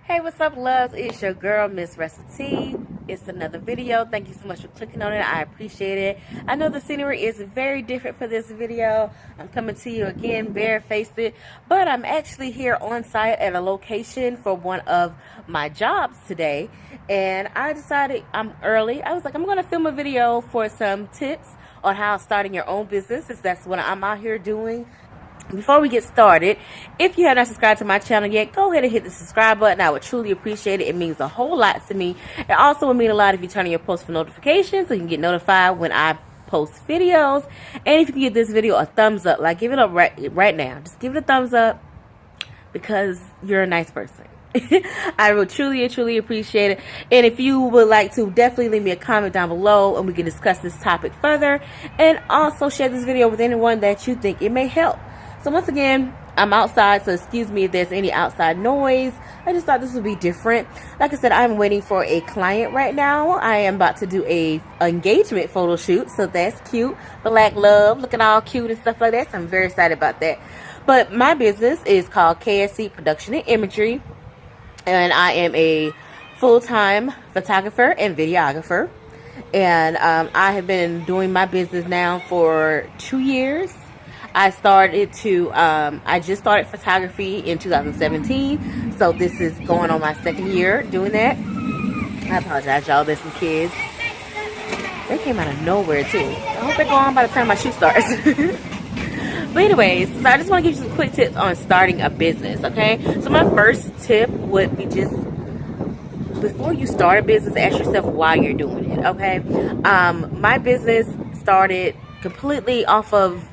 Hey, what's up, loves? It's your girl, MissRessaT. It's another video. Thank you so much for clicking on it. I appreciate it. I know the scenery is very different for this video. I'm coming to you again barefaced, but I'm actually here on site at a location for one of my jobs today. And I decided I'm early. I was like, I'm going to film a video for some tips on how starting your own business, since that's what I'm out here doing. Before we get started, if you have not subscribed to my channel yet, go ahead and hit the subscribe button. I would truly appreciate it. It means a whole lot to me. It also would mean a lot if you turn on your post for notifications so you can get notified when I post videos. And if you can give this video a thumbs up, like give it up right now. Just give it a thumbs up because you're a nice person. I will truly appreciate it. And if you would like to, definitely leave me a comment down below and we can discuss this topic further. And also share this video with anyone that you think it may help. So once again, I'm outside, so excuse me if there's any outside noise. I just thought this would be different. Like I said, I'm waiting for a client right now. I am about to do a engagement photo shoot, so that's cute. Black love, looking all cute and stuff like that. So I'm very excited about that. But my business is called KSC Production and Imagery, and I am a full-time photographer and videographer. And I have been doing my business now for 2 years. I just started photography in 2017, so this is going on my second year doing that. I apologize, y'all. There's some kids. They came out of nowhere, too. I hope they go on by the time my shoot starts. But anyways, so I just want to give you some quick tips on starting a business, okay? So my first tip would be just, before you start a business, ask yourself why you're doing it, okay? My business started completely off of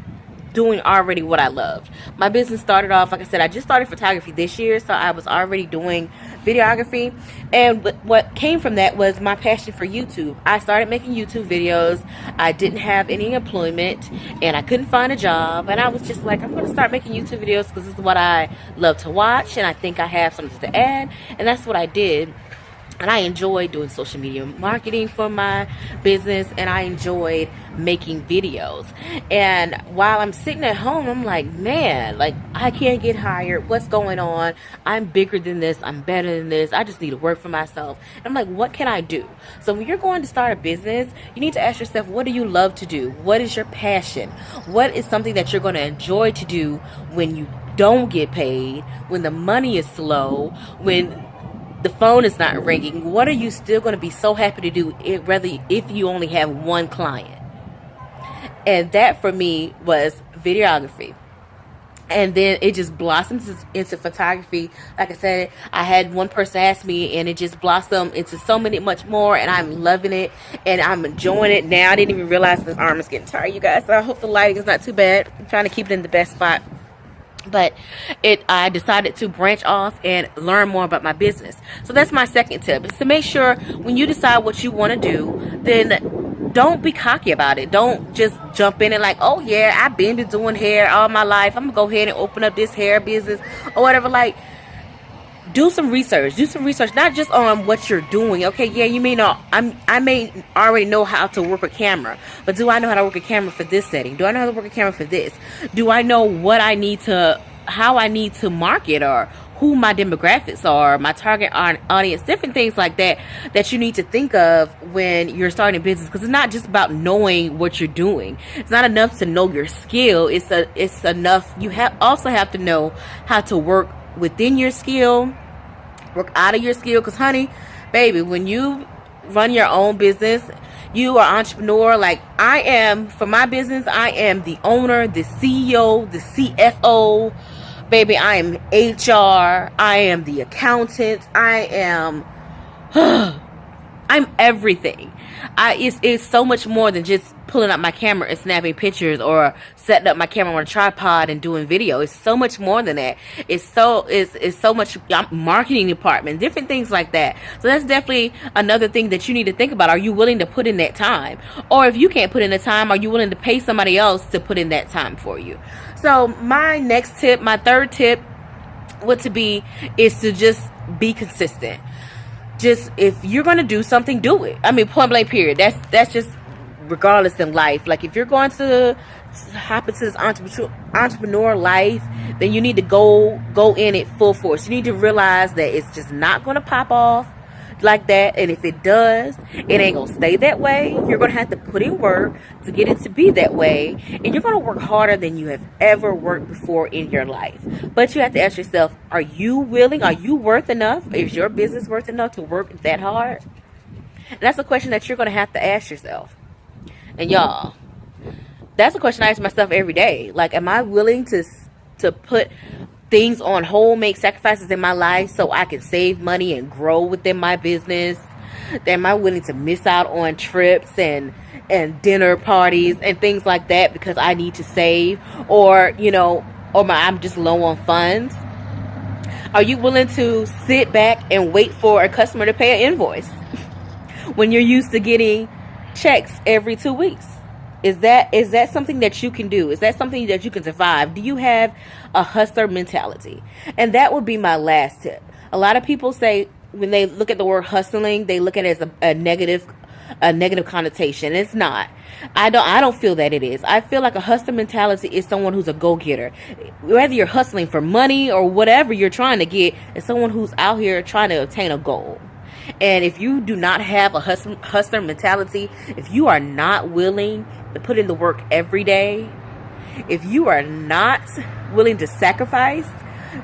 doing already what I loved. My business started off, like I said, I just started photography this year, so I was already doing videography, and what came from that was my passion for YouTube. I started making YouTube videos. I didn't have any employment and I couldn't find a job, and I was just like, I'm going to start making YouTube videos because this is what I love to watch and I think I have something to add, and that's what I did. And I enjoyed doing social media marketing for my business, and I enjoyed making videos. And while I'm sitting at home, I'm like, man, like, I can't get hired. What's going on? I'm bigger than this. I'm better than this. I just need to work for myself. And I'm like, what can I do? So when you're going to start a business, you need to ask yourself, what do you love to do? What is your passion? What is something that you're going to enjoy to do when you don't get paid, when the money is slow, when the phone is not ringing? What are you still going to be so happy to do, rather if you only have one client? And that for me was videography. And then it just blossomed into photography. Like I said, I had one person ask me, and it just blossomed into so much more, and I'm loving it and I'm enjoying it now. I didn't even realize this arm is getting tired, you guys, so I hope the lighting is not too bad. I'm trying to keep it in the best spot. But I decided to branch off and learn more about my business. So that's my second tip, is to make sure when you decide what you want to do, then don't be cocky about it. Don't just jump in and like, oh yeah, I've been doing hair all my life, I'm gonna go ahead and open up this hair business or whatever. Like, do some research, not just on what you're doing. Okay, yeah, you may know, I may already know how to work a camera, but do I know how to work a camera for this setting? Do I know how to work a camera for this? Do I know what I need to, how I need to market, or who my demographics are, my target audience, different things like that that you need to think of when you're starting a business. Because it's not just about knowing what you're doing. It's not enough to know your skill. It's enough, you also have to know how to work within your skill, work out of your skill. Because honey, baby, when you run your own business, you are entrepreneur. Like I am, for my business, I am the owner, the CEO, the CFO. Baby, I am HR. I am the accountant. I am I'm everything. It's so much more than just pulling up my camera and snapping pictures, or setting up my camera on a tripod and doing video. It's so much more than that. It's so much marketing department, different things like that. So that's definitely another thing that you need to think about. Are you willing to put in that time? Or if you can't put in the time, are you willing to pay somebody else to put in that time for you? So my next tip, my third tip is to just be consistent. Just, if you're going to do something, do it. I mean, point blank period. That's just regardless in life. Like if you're going to hop into this entrepreneur life, then you need to go in it full force. You need to realize that it's just not going to pop off like that, and if it does, it ain't gonna stay that way. You're gonna have to put in work to get it to be that way, and you're gonna work harder than you have ever worked before in your life. But you have to ask yourself, are you willing, are you worth enough, is your business worth enough to work that hard? And that's a question that you're gonna have to ask yourself. And y'all, that's a question I ask myself every day. Like, am I willing to put things on hold, make sacrifices in my life so I can save money and grow within my business? Am I willing to miss out on trips and dinner parties and things like that because I need to save, or I'm just low on funds? Are you willing to sit back and wait for a customer to pay an invoice when you're used to getting checks every 2 weeks? Is that something that you can do? Is that something that you can survive? Do you have a hustler mentality? And that would be my last tip. A lot of people say, when they look at the word hustling, they look at it as a negative connotation. It's not. I don't feel that it is. I feel like a hustler mentality is someone who's a go-getter. Whether you're hustling for money or whatever you're trying to get, it's someone who's out here trying to obtain a goal. And if you do not have a hustler mentality, if you are not willing to put in the work every day, if you are not willing to sacrifice,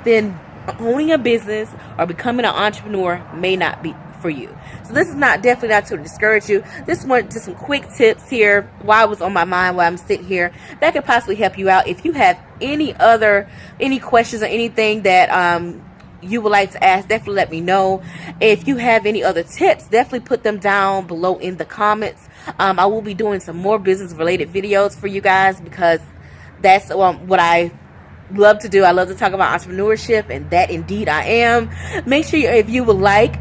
then owning a business or becoming an entrepreneur may not be for you. So this is definitely not to discourage you. This one, just some quick tips here while it was on my mind while I'm sitting here that could possibly help you out. If you have any questions or anything that you would like to ask, definitely let me know. If you have any other tips, definitely put them down below in the comments. I will be doing some more business related videos for you guys, because that's what I love to do. I love to talk about entrepreneurship, and that indeed I am. Make sure if you would like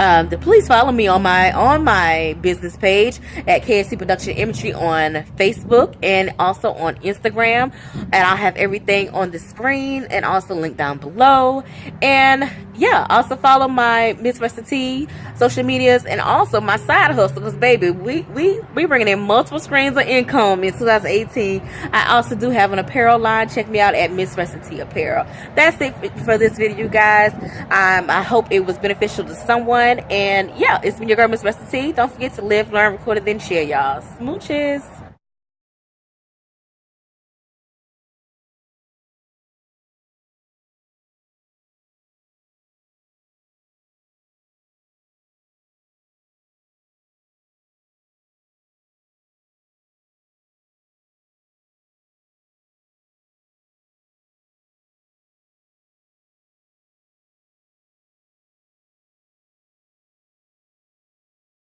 to please follow me on my business page at KSC Production Imagery on Facebook and also on Instagram, and I'll have everything on the screen and also linked down below. And yeah, also follow my MissRessaT social medias and also my side hustle, because baby, we bringing in multiple streams of income in 2018. I also do have an apparel line. Check me out at MissRessaT Apparel. That's it for this video, guys. I hope it was beneficial to someone. And yeah, it's been your girl, MissRessaT. Don't forget to live, learn, record, and then share, y'all. Smooches.